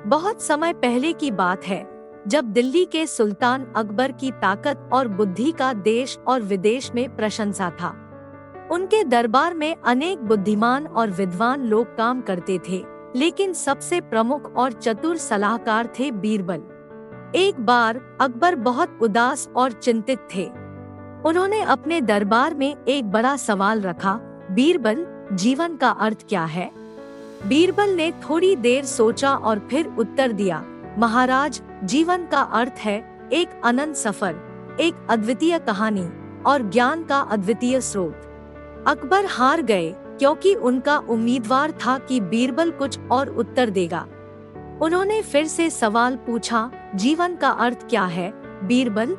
बहुत समय पहले की बात है, जब दिल्ली के सुल्तान अकबर की ताकत और बुद्धि का देश और विदेश में प्रशंसा था। उनके दरबार में अनेक बुद्धिमान और विद्वान लोग काम करते थे, लेकिन सबसे प्रमुख और चतुर सलाहकार थे बीरबल। एक बार अकबर बहुत उदास और चिंतित थे। उन्होंने अपने दरबार में एक बड़ा सवाल रखा, बीरबल, जीवन का अर्थ क्या है? बीरबल ने थोड़ी देर सोचा और फिर उत्तर दिया, महाराज, जीवन का अर्थ है एक अनंत सफर, एक अद्वितीय कहानी और ज्ञान का अद्वितीय स्रोत। अकबर हार गए, क्योंकि उनका उम्मीदवार था कि बीरबल कुछ और उत्तर देगा। उन्होंने फिर से सवाल पूछा, जीवन का अर्थ क्या है, बीरबल?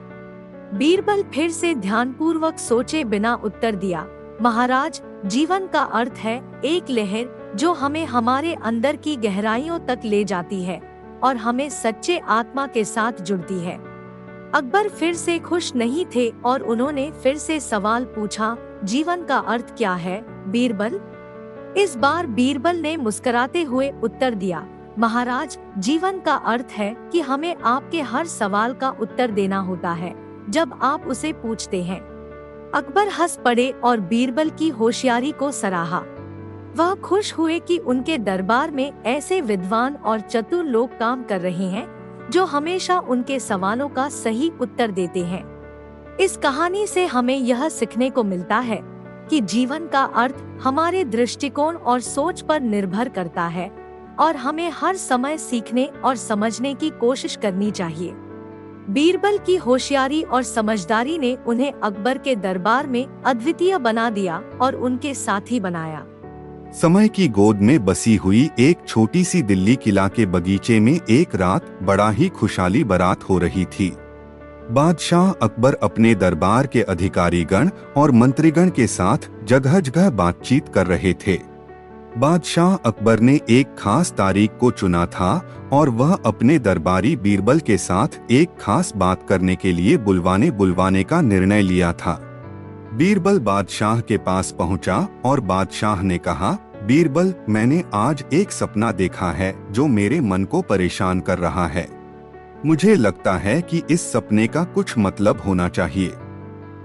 बीरबल फिर से ध्यानपूर्वक सोचे बिना उत्तर दिया, महाराज, जीवन का अर्थ है एक लहर जो हमें हमारे अंदर की गहराइयों तक ले जाती है और हमें सच्चे आत्मा के साथ जुड़ती है। अकबर फिर से खुश नहीं थे और उन्होंने फिर से सवाल पूछा, जीवन का अर्थ क्या है, बीरबल? इस बार बीरबल ने मुस्कुराते हुए उत्तर दिया, महाराज, जीवन का अर्थ है कि हमें आपके हर सवाल का उत्तर देना होता है जब आप उसे पूछते हैं। अकबर हंस पड़े और बीरबल की होशियारी को सराहा। वह खुश हुए कि उनके दरबार में ऐसे विद्वान और चतुर लोग काम कर रहे हैं जो हमेशा उनके सवालों का सही उत्तर देते हैं। इस कहानी से हमें यह सीखने को मिलता है कि जीवन का अर्थ हमारे दृष्टिकोण और सोच पर निर्भर करता है और हमें हर समय सीखने और समझने की कोशिश करनी चाहिए। बीरबल की होशियारी और समझदारी ने उन्हें अकबर के दरबार में अद्वितीय बना दिया और उनके साथी बनाया। समय की गोद में बसी हुई एक छोटी सी दिल्ली किला के बगीचे में एक रात बड़ा ही खुशहाली बारात हो रही थी। बादशाह अकबर अपने दरबार के अधिकारीगण और मंत्रीगण के साथ जगह जगह बातचीत कर रहे थे। बादशाह अकबर ने एक खास तारीख को चुना था और वह अपने दरबारी बीरबल के साथ एक खास बात करने के लिए बुलवाने का निर्णय लिया था। बीरबल बादशाह के पास पहुंचा और बादशाह ने कहा, बीरबल, मैंने आज एक सपना देखा है जो मेरे मन को परेशान कर रहा है। मुझे लगता है कि इस सपने का कुछ मतलब होना चाहिए।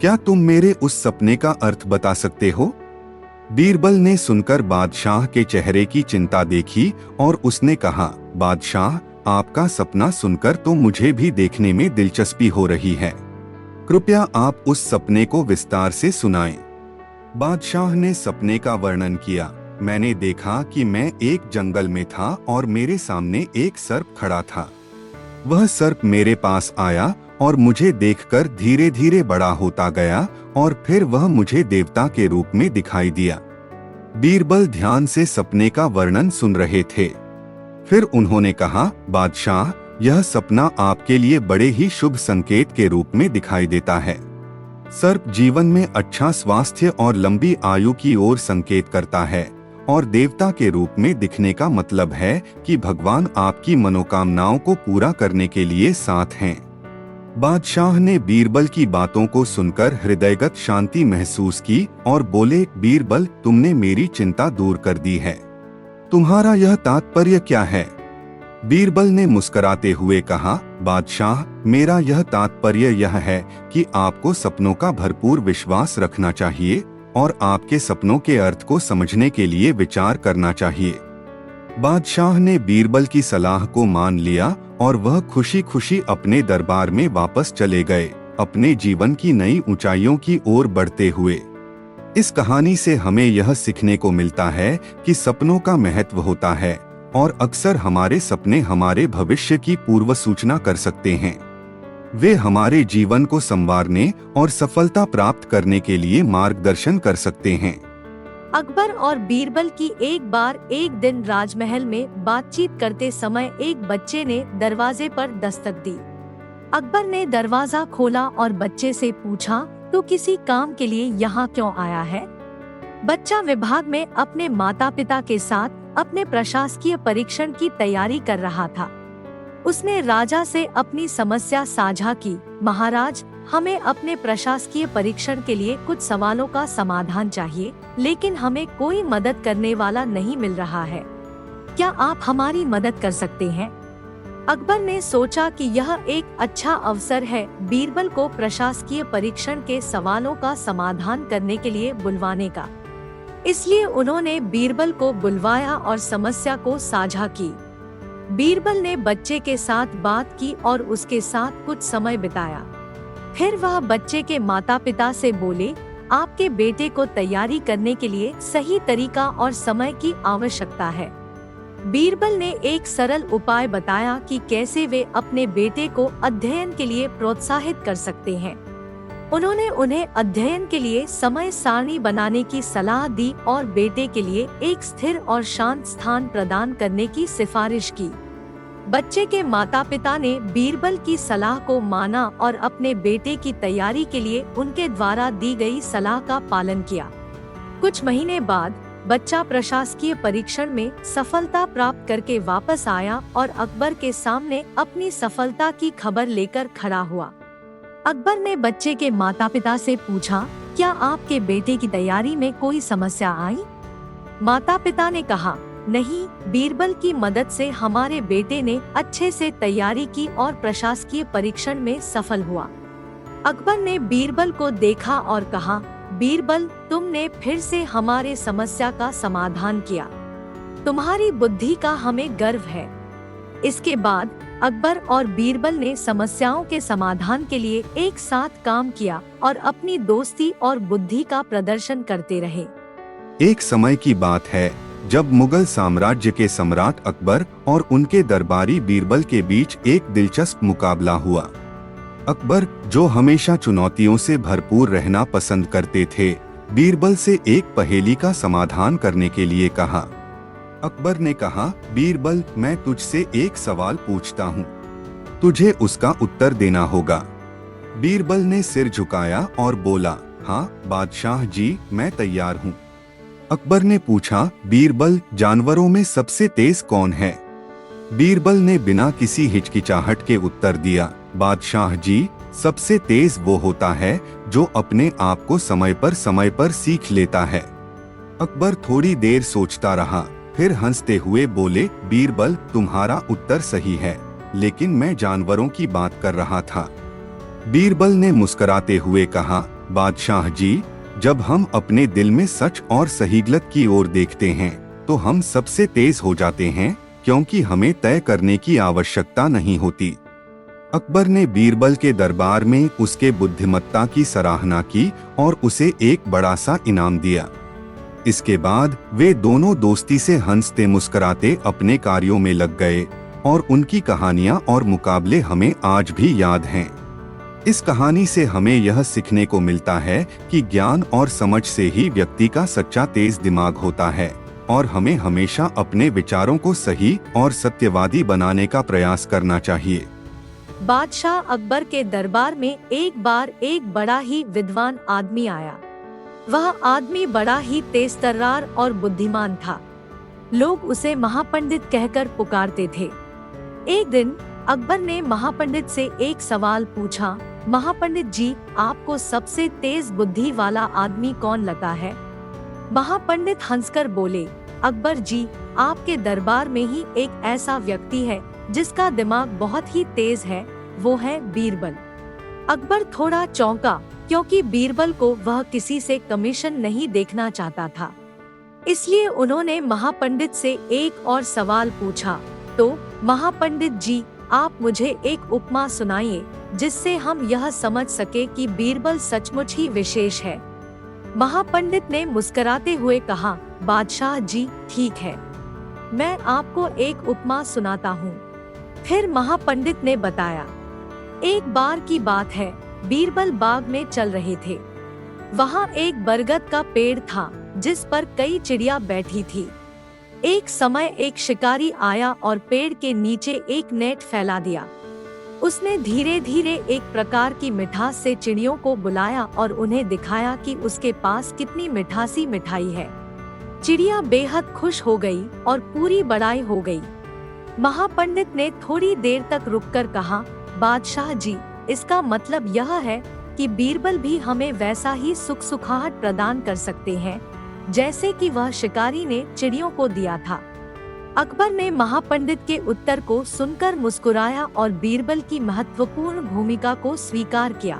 क्या तुम मेरे उस सपने का अर्थ बता सकते हो? बीरबल ने सुनकर बादशाह के चेहरे की चिंता देखी और उसने कहा, बादशाह, आपका सपना सुनकर तो मुझे भी देखने में दिलचस्पी हो रही है। कृपया आप उस सपने को विस्तार से सुनाएं। बादशाह ने सपने का वर्णन किया। मैंने देखा कि मैं एक जंगल में था और मेरे सामने एक सर्प खड़ा था। वह सर्प मेरे पास आया और मुझे देखकर धीरे धीरे बड़ा होता गया और फिर वह मुझे देवता के रूप में दिखाई दिया। बीरबल ध्यान से सपने का वर्णन सुन रहे थे। फिर उन्होंने कहा, बादशाह, यह सपना आपके लिए बड़े ही शुभ संकेत के रूप में दिखाई देता है। सर्प जीवन में अच्छा स्वास्थ्य और लंबी आयु की ओर संकेत करता है और देवता के रूप में दिखने का मतलब है कि भगवान आपकी मनोकामनाओं को पूरा करने के लिए साथ हैं। बादशाह ने बीरबल की बातों को सुनकर हृदयगत शांति महसूस की और बोले, बीरबल, तुमने मेरी चिंता दूर कर दी है। तुम्हारा यह तात्पर्य क्या है? बीरबल ने मुस्कुराते हुए कहा, बादशाह, मेरा यह तात्पर्य यह है कि आपको सपनों का भरपूर विश्वास रखना चाहिए और आपके सपनों के अर्थ को समझने के लिए विचार करना चाहिए। बादशाह ने बीरबल की सलाह को मान लिया और वह खुशी खुशी अपने दरबार में वापस चले गए, अपने जीवन की नई ऊंचाइयों की ओर बढ़ते हुए। इस कहानी से हमें यह सीखने को मिलता है कि सपनों का महत्व होता है और अक्सर हमारे सपने हमारे भविष्य की पूर्व सूचना कर सकते हैं। वे हमारे जीवन को संवारने और सफलता प्राप्त करने के लिए मार्गदर्शन कर सकते हैं। अकबर और बीरबल की एक दिन राजमहल में बातचीत करते समय एक बच्चे ने दरवाजे पर दस्तक दी। अकबर ने दरवाजा खोला और बच्चे से पूछा, तू किसी काम के लिए यहाँ क्यों आया है? बच्चा विभाग में अपने माता पिता के साथ अपने प्रशासकीय परीक्षण की तैयारी कर रहा था। उसने राजा से अपनी समस्या साझा की, महाराज, हमें अपने प्रशासकीय परीक्षण के लिए कुछ सवालों का समाधान चाहिए, लेकिन हमें कोई मदद करने वाला नहीं मिल रहा है। क्या आप हमारी मदद कर सकते हैं? अकबर ने सोचा कि यह एक अच्छा अवसर है बीरबल को प्रशासकीय परीक्षण के सवालों का समाधान करने के लिए बुलवाने का। इसलिए उन्होंने बीरबल को बुलवाया और समस्या को साझा की। बीरबल ने बच्चे के साथ बात की और उसके साथ कुछ समय बिताया। फिर वह बच्चे के माता पिता से बोले, आपके बेटे को तैयारी करने के लिए सही तरीका और समय की आवश्यकता है। बीरबल ने एक सरल उपाय बताया कि कैसे वे अपने बेटे को अध्ययन के लिए प्रोत्साहित कर सकते हैं। उन्होंने उन्हें अध्ययन के लिए समय सारणी बनाने की सलाह दी और बेटे के लिए एक स्थिर और शांत स्थान प्रदान करने की सिफारिश की। बच्चे के माता पिता ने बीरबल की सलाह को माना और अपने बेटे की तैयारी के लिए उनके द्वारा दी गई सलाह का पालन किया। कुछ महीने बाद बच्चा प्रशासकीय परीक्षण में सफलता प्राप्त करके वापस आया और अकबर के सामने अपनी सफलता की खबर लेकर खड़ा हुआ। अकबर ने बच्चे के माता पिता से पूछा, क्या आपके बेटे की तैयारी में कोई समस्या आई? माता पिता ने कहा, नहीं, बीरबल की मदद से हमारे बेटे ने अच्छे से तैयारी की और प्रशासकीय परीक्षण में सफल हुआ। अकबर ने बीरबल को देखा और कहा, बीरबल, तुमने फिर से हमारे समस्या का समाधान किया। तुम्हारी बुद्धि का हमें गर्व है। इसके बाद अकबर और बीरबल ने समस्याओं के समाधान के लिए एक साथ काम किया और अपनी दोस्ती और बुद्धि का प्रदर्शन करते रहे। एक समय की बात है जब मुगल साम्राज्य के सम्राट अकबर और उनके दरबारी बीरबल के बीच एक दिलचस्प मुकाबला हुआ। अकबर, जो हमेशा चुनौतियों से भरपूर रहना पसंद करते थे, बीरबल से एक पहेली का समाधान करने के लिए कहा। अकबर ने कहा, बीरबल, मैं तुझसे एक सवाल पूछता हूँ, तुझे उसका उत्तर देना होगा। बीरबल ने सिर झुकाया और बोला, हाँ बादशाह जी, मैं तैयार हूँ। अकबर ने पूछा, बीरबल, जानवरों में सबसे तेज कौन है? बीरबल ने बिना किसी हिचकिचाहट के उत्तर दिया, बादशाह जी, सबसे तेज वो होता है जो अपने आप को समय पर सीख लेता है। अकबर थोड़ी देर सोचता रहा, फिर हंसते हुए बोले, बीरबल, तुम्हारा उत्तर सही है, लेकिन मैं जानवरों की बात कर रहा था। बीरबल ने मुस्कुराते हुए कहा, बादशाह जी, जब हम अपने दिल में सच और सही गलत की ओर देखते हैं तो हम सबसे तेज हो जाते हैं, क्योंकि हमें तय करने की आवश्यकता नहीं होती। अकबर ने बीरबल के दरबार में उसके बुद्धिमत्ता की सराहना की और उसे एक बड़ा सा इनाम दिया। इसके बाद वे दोनों दोस्ती से हंसते मुस्कुराते अपने कार्यों में लग गए और उनकी कहानियां और मुकाबले हमें आज भी याद हैं। इस कहानी से हमें यह सीखने को मिलता है कि ज्ञान और समझ से ही व्यक्ति का सच्चा तेज दिमाग होता है और हमें हमेशा अपने विचारों को सही और सत्यवादी बनाने का प्रयास करना चाहिए। बादशाह अकबर के दरबार में एक बार एक बड़ा ही विद्वान आदमी आया। वह आदमी बड़ा ही तेज-तर्रार और बुद्धिमान था। लोग उसे महापंडित कहकर पुकारते थे। एक दिन अकबर ने महापंडित से एक सवाल पूछा, महापंडित जी, आपको सबसे तेज बुद्धि वाला आदमी कौन लगता है? महापंडित हंसकर बोले, अकबर जी, आपके दरबार में ही एक ऐसा व्यक्ति है जिसका दिमाग बहुत ही तेज है, वो है बीरबल। अकबर थोड़ा चौंका, क्योंकि बीरबल को वह किसी से कमीशन नहीं देखना चाहता था। इसलिए उन्होंने महापंडित से एक और सवाल पूछा, तो महापंडित जी, आप मुझे एक उपमा सुनाइए जिससे हम यह समझ सके कि बीरबल सचमुच ही विशेष है। महापंडित ने मुस्कुराते हुए कहा, बादशाह जी, ठीक है, मैं आपको एक उपमा सुनाता हूँ। फिर महापंडित ने बताया, एक बार की बात है, बीरबल बाग में चल रहे थे। वहाँ एक बरगद का पेड़ था जिस पर कई चिड़िया बैठी थी। एक समय एक शिकारी आया और पेड़ के नीचे एक नेट फैला दिया। उसने धीरे धीरे एक प्रकार की मिठास से चिड़ियों को बुलाया और उन्हें दिखाया कि उसके पास कितनी मिठासी मिठाई है। चिड़िया बेहद खुश हो गई और पूरी बड़ाई हो गई। महापंडित ने थोड़ी देर तक रुककर कहा, बादशाह जी, इसका मतलब यह है कि बीरबल भी हमें वैसा ही सुख सुखाहट प्रदान कर सकते हैं जैसे कि वह शिकारी ने चिड़ियों को दिया था। अकबर ने महापंडित के उत्तर को सुनकर मुस्कुराया और बीरबल की महत्वपूर्ण भूमिका को स्वीकार किया।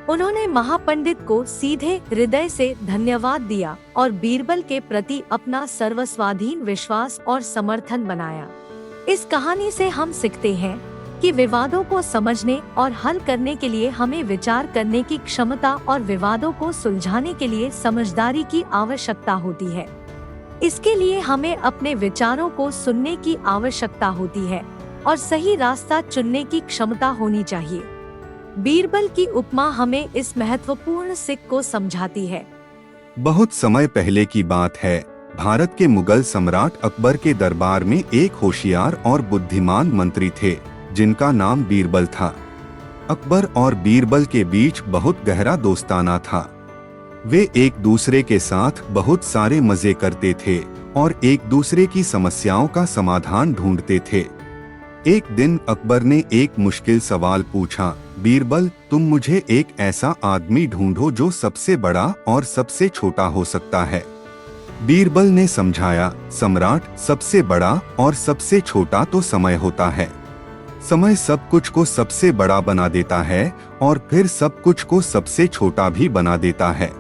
उन्होंने महापंडित को सीधे हृदय से धन्यवाद दिया और बीरबल के प्रति अपना सर्वस्वाधीन विश्वास और समर्थन बनाया। इस कहानी से हम सीखते हैं कि विवादों को समझने और हल करने के लिए हमें विचार करने की क्षमता और विवादों को सुलझाने के लिए समझदारी की आवश्यकता होती है। इसके लिए हमें अपने विचारों को सुनने की आवश्यकता होती है और सही रास्ता चुनने की क्षमता होनी चाहिए। बीरबल की उपमा हमें इस महत्वपूर्ण सीख को समझाती है। बहुत समय पहले की बात है। भारत के मुगल सम्राट अकबर के दरबार में एक होशियार और बुद्धिमान मंत्री थे जिनका नाम बीरबल था। अकबर और बीरबल के बीच बहुत गहरा दोस्ताना था। वे एक दूसरे के साथ बहुत सारे मजे करते थे और एक दूसरे की समस्याओं का समाधान ढूंढते थे। एक दिन अकबर ने एक मुश्किल सवाल पूछा, बीरबल, तुम मुझे एक ऐसा आदमी ढूंढो जो सबसे बड़ा और सबसे छोटा हो सकता है। बीरबल ने समझाया, सम्राट, सबसे बड़ा और सबसे छोटा तो समय होता है। समय सब कुछ को सबसे बड़ा बना देता है और फिर सब कुछ को सबसे छोटा भी बना देता है।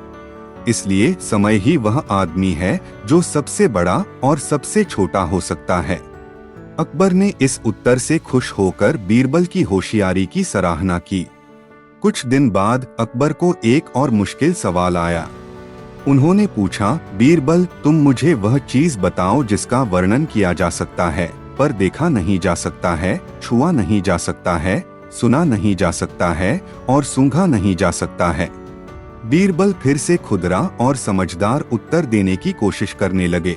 इसलिए समय ही वह आदमी है जो सबसे बड़ा और सबसे छोटा हो सकता है। अकबर ने इस उत्तर से खुश होकर बीरबल की होशियारी की सराहना की। कुछ दिन बाद अकबर को एक और मुश्किल सवाल आया। उन्होंने पूछा, बीरबल, तुम मुझे वह चीज बताओ जिसका वर्णन किया जा सकता है पर देखा नहीं जा सकता है, छुआ नहीं जा सकता है, सुना नहीं जा सकता है और सूंघा नहीं जा सकता है। बीरबल फिर से खुदरा और समझदार उत्तर देने की कोशिश करने लगे।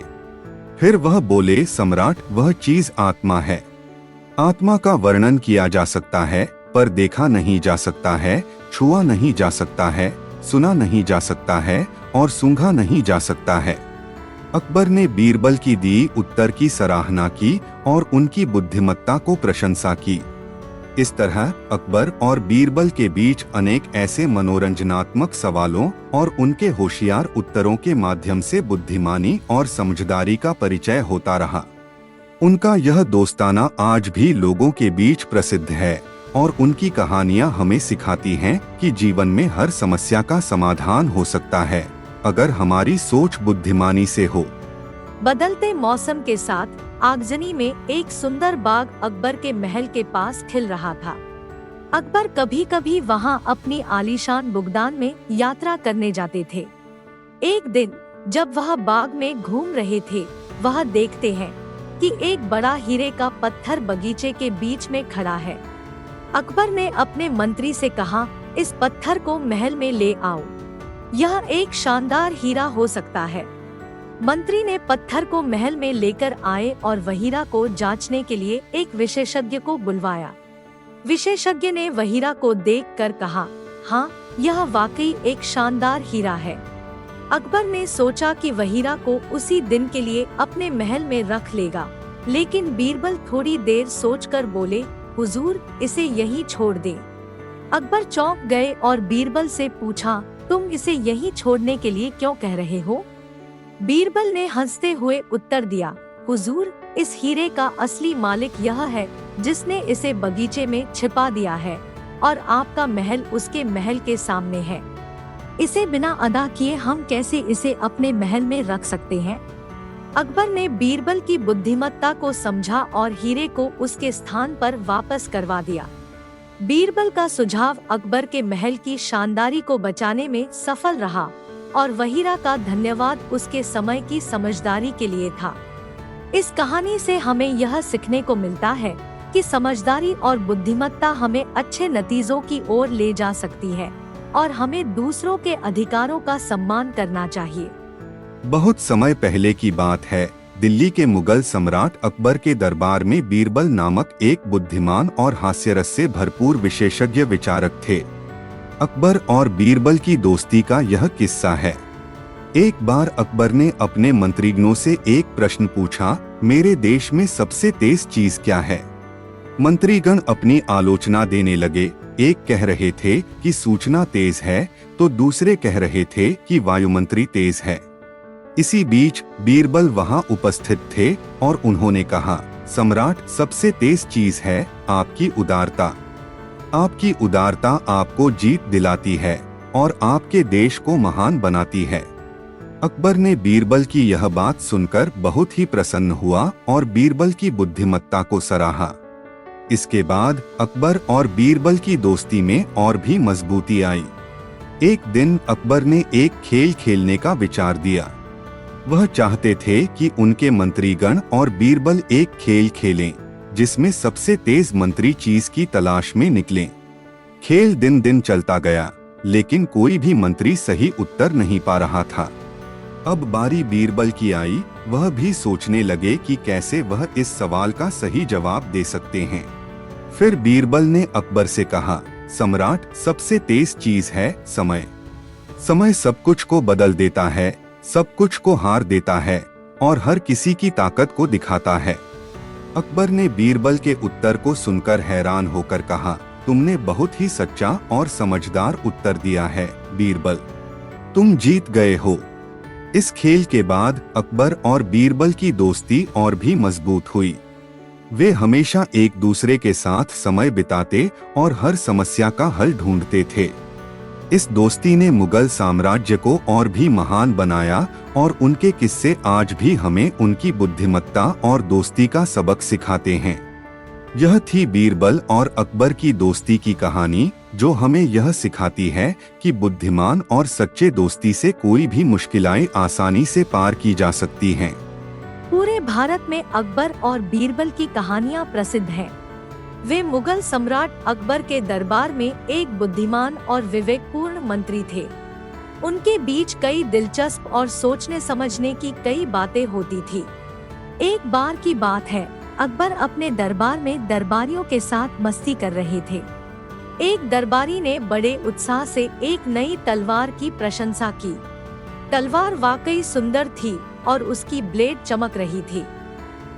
फिर वह बोले, सम्राट, वह चीज आत्मा है। आत्मा का वर्णन किया जा सकता है पर देखा नहीं जा सकता है, छुआ नहीं जा सकता है, सुना नहीं जा सकता है और सूंघा नहीं जा सकता है। अकबर ने बीरबल की दी उत्तर की सराहना की और उनकी बुद्धिमत्ता को प्रशंसा की। इस तरह अकबर और बीरबल के बीच अनेक ऐसे मनोरंजनात्मक सवालों और उनके होशियार उत्तरों के माध्यम से बुद्धिमानी और समझदारी का परिचय होता रहा। उनका यह दोस्ताना आज भी लोगों के बीच प्रसिद्ध है और उनकी कहानियां हमें सिखाती हैं कि जीवन में हर समस्या का समाधान हो सकता है अगर हमारी सोच बुद्धिमानी से हो। बदलते मौसम के साथ आगजनी में एक सुंदर बाग अकबर के महल के पास खिल रहा था। अकबर कभी कभी वहां अपनी आलीशान बुगदान में यात्रा करने जाते थे। एक दिन जब वह बाग में घूम रहे थे, वह देखते हैं कि एक बड़ा हीरे का पत्थर बगीचे के बीच में खड़ा है। अकबर ने अपने मंत्री से कहा, इस पत्थर को महल में ले आओ, यह एक शानदार हीरा हो सकता है। मंत्री ने पत्थर को महल में लेकर आए और वहीरा को जांचने के लिए एक विशेषज्ञ को बुलवाया। विशेषज्ञ ने वहीरा को देखकर कहा, हाँ, यह वाकई एक शानदार हीरा है। अकबर ने सोचा कि वहीरा को उसी दिन के लिए अपने महल में रख लेगा, लेकिन बीरबल थोड़ी देर सोचकर बोले, हुजूर, इसे यहीं छोड़ दें। अकबर चौंक गए और बीरबल से पूछा, तुम इसे यहीं छोड़ने के लिए क्यों कह रहे हो? बीरबल ने हंसते हुए उत्तर दिया, हुजूर, इस हीरे का असली मालिक यह है जिसने इसे बगीचे में छिपा दिया है और आपका महल उसके महल के सामने है। इसे बिना अदा किए हम कैसे इसे अपने महल में रख सकते हैं? अकबर ने बीरबल की बुद्धिमत्ता को समझा और हीरे को उसके स्थान पर वापस करवा दिया। बीरबल का सुझाव अकबर के महल की शानदारी को बचाने में सफल रहा और वहीरा का धन्यवाद उसके समय की समझदारी के लिए था। इस कहानी से हमें यह सीखने को मिलता है कि समझदारी और बुद्धिमत्ता हमें अच्छे नतीजों की ओर ले जा सकती है और हमें दूसरों के अधिकारों का सम्मान करना चाहिए। बहुत समय पहले की बात है। दिल्ली के मुगल सम्राट अकबर के दरबार में बीरबल नामक एक बुद्धिमान और हास्यरस से भरपूर विशेषज्ञ विचारक थे। अकबर और बीरबल की दोस्ती का यह किस्सा है। एक बार अकबर ने अपने मंत्रीगणों से एक प्रश्न पूछा, मेरे देश में सबसे तेज चीज क्या है? मंत्रीगण अपनी आलोचना देने लगे। एक कह रहे थे कि सूचना तेज है तो दूसरे कह रहे थे कि वायुमंत्री तेज है। इसी बीच बीरबल वहां उपस्थित थे और उन्होंने कहा, सम्राट, सबसे तेज चीज है आपकी उदारता। आपकी उदारता आपको जीत दिलाती है और आपके देश को महान बनाती है। अकबर ने बीरबल की यह बात सुनकर बहुत ही प्रसन्न हुआ और बीरबल की बुद्धिमत्ता को सराहा। इसके बाद अकबर और बीरबल की दोस्ती में और भी मजबूती आई। एक दिन अकबर ने एक खेल खेलने का विचार दिया। वह चाहते थे कि उनके मंत्रीगण और बीरबल एक खेल खेलें जिसमें सबसे तेज मंत्री चीज की तलाश में निकलें। खेल दिन दिन चलता गया, लेकिन कोई भी मंत्री सही उत्तर नहीं पा रहा था। अब बारी बीरबल की आई। वह भी सोचने लगे कि कैसे वह इस सवाल का सही जवाब दे सकते हैं। फिर बीरबल ने अकबर से कहा, सम्राट, सबसे तेज चीज है समय। समय सब कुछ को बदल देता है, सब कुछ को हार देता है और हर किसी की ताकत को दिखाता है। अकबर ने बीरबल के उत्तर को सुनकर हैरान होकर कहा, तुमने बहुत ही सच्चा और समझदार उत्तर दिया है बीरबल, तुम जीत गए हो। इस खेल के बाद अकबर और बीरबल की दोस्ती और भी मजबूत हुई। वे हमेशा एक दूसरे के साथ समय बिताते और हर समस्या का हल ढूंढते थे। इस दोस्ती ने मुगल साम्राज्य को और भी महान बनाया और उनके किस्से आज भी हमें उनकी बुद्धिमत्ता और दोस्ती का सबक सिखाते हैं। यह थी बीरबल और अकबर की दोस्ती की कहानी, जो हमें यह सिखाती है कि बुद्धिमान और सच्चे दोस्ती से कोई भी मुश्किलें आसानी से पार की जा सकती हैं। पूरे भारत में अकबर और बीरबल की कहानियां प्रसिद्ध हैं। वे मुगल सम्राट अकबर के दरबार में एक बुद्धिमान और विवेकपूर्ण मंत्री थे। उनके बीच कई दिलचस्प और सोचने समझने की कई बातें होती थी। एक बार की बात है, अकबर अपने दरबार में दरबारियों के साथ मस्ती कर रहे थे। एक दरबारी ने बड़े उत्साह से एक नई तलवार की प्रशंसा की। तलवार वाकई सुंदर थी और उसकी ब्लेड चमक रही थी।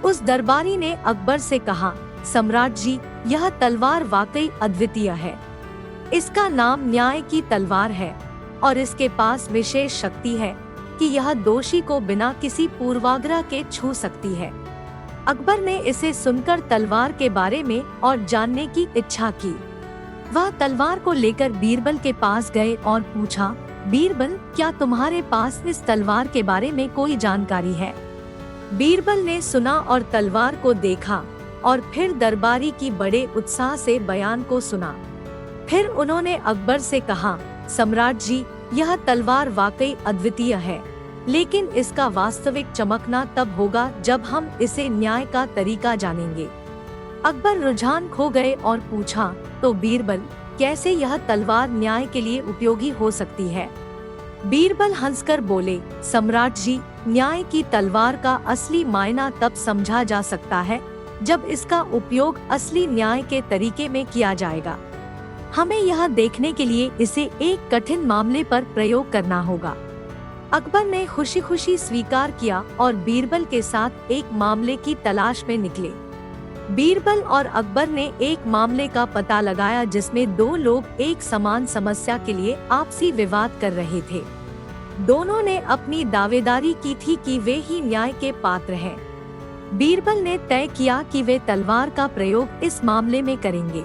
उस दरबारी ने अकबर से कहा, सम्राट जी, यह तलवार वाकई अद्वितीय है। इसका नाम न्याय की तलवार है और इसके पास विशेष शक्ति है कि यह दोषी को बिना किसी पूर्वाग्रह के छू सकती है। अकबर ने इसे सुनकर तलवार के बारे में और जानने की इच्छा की। वह तलवार को लेकर बीरबल के पास गए और पूछा, बीरबल, क्या तुम्हारे पास इस तलवार के बारे में कोई जानकारी है? बीरबल ने सुना और तलवार को देखा और फिर दरबारी की बड़े उत्साह से बयान को सुना। फिर उन्होंने अकबर से कहा, सम्राट जी, यह तलवार वाकई अद्वितीय है, लेकिन इसका वास्तविक चमकना तब होगा जब हम इसे न्याय का तरीका जानेंगे। अकबर रुझान खो गए और पूछा, तो बीरबल, कैसे यह तलवार न्याय के लिए उपयोगी हो सकती है? बीरबल हंसकर बोले, सम्राट जी, न्याय की तलवार का असली मायना तब समझा जा सकता है जब इसका उपयोग असली न्याय के तरीके में किया जाएगा। हमें यह देखने के लिए इसे एक कठिन मामले पर प्रयोग करना होगा। अकबर ने खुशी खुशी स्वीकार किया और बीरबल के साथ एक मामले की तलाश में निकले। बीरबल और अकबर ने एक मामले का पता लगाया जिसमें दो लोग एक समान समस्या के लिए आपसी विवाद कर रहे थे। दोनों ने अपनी दावेदारी की थी कि वे ही न्याय के पात्र हैं। बीरबल ने तय किया कि वे तलवार का प्रयोग इस मामले में करेंगे।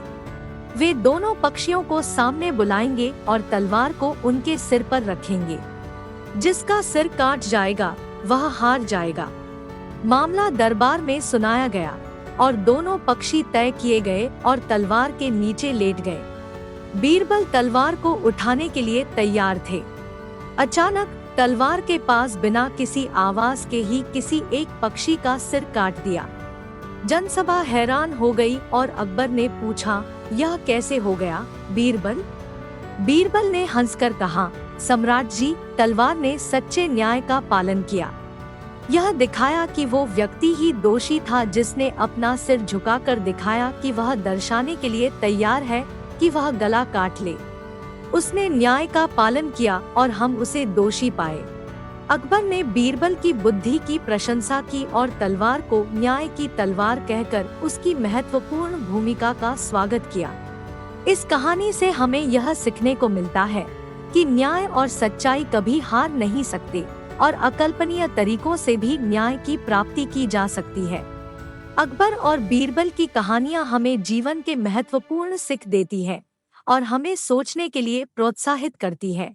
वे दोनों पक्षियों को सामने बुलाएंगे और तलवार को उनके सिर पर रखेंगे। जिसका सिर काट जाएगा वह हार जाएगा। मामला दरबार में सुनाया गया और दोनों पक्षी तय किए गए और तलवार के नीचे लेट गए। बीरबल तलवार को उठाने के लिए तैयार थे। अचानक तलवार के पास बिना किसी आवाज के ही किसी एक पक्षी का सिर काट दिया। जनसभा हैरान हो गई और अकबर ने पूछा, यह कैसे हो गया बीरबल? बीरबल ने हंसकर कहा, सम्राट जी, तलवार ने सच्चे न्याय का पालन किया। यह दिखाया कि वो व्यक्ति ही दोषी था जिसने अपना सिर झुकाकर दिखाया कि वह दर्शाने के लिए तैयार है कि वह गला काट ले। उसने न्याय का पालन किया और हम उसे दोषी पाए। अकबर ने बीरबल की बुद्धि की प्रशंसा की और तलवार को न्याय की तलवार कहकर उसकी महत्वपूर्ण भूमिका का स्वागत किया। इस कहानी से हमें यह सीखने को मिलता है कि न्याय और सच्चाई कभी हार नहीं सकते, और अकल्पनीय तरीकों से भी न्याय की प्राप्ति की जा सकती है। अकबर और बीरबल की कहानियां हमें जीवन के महत्वपूर्ण सीख देती है और हमें सोचने के लिए प्रोत्साहित करती है।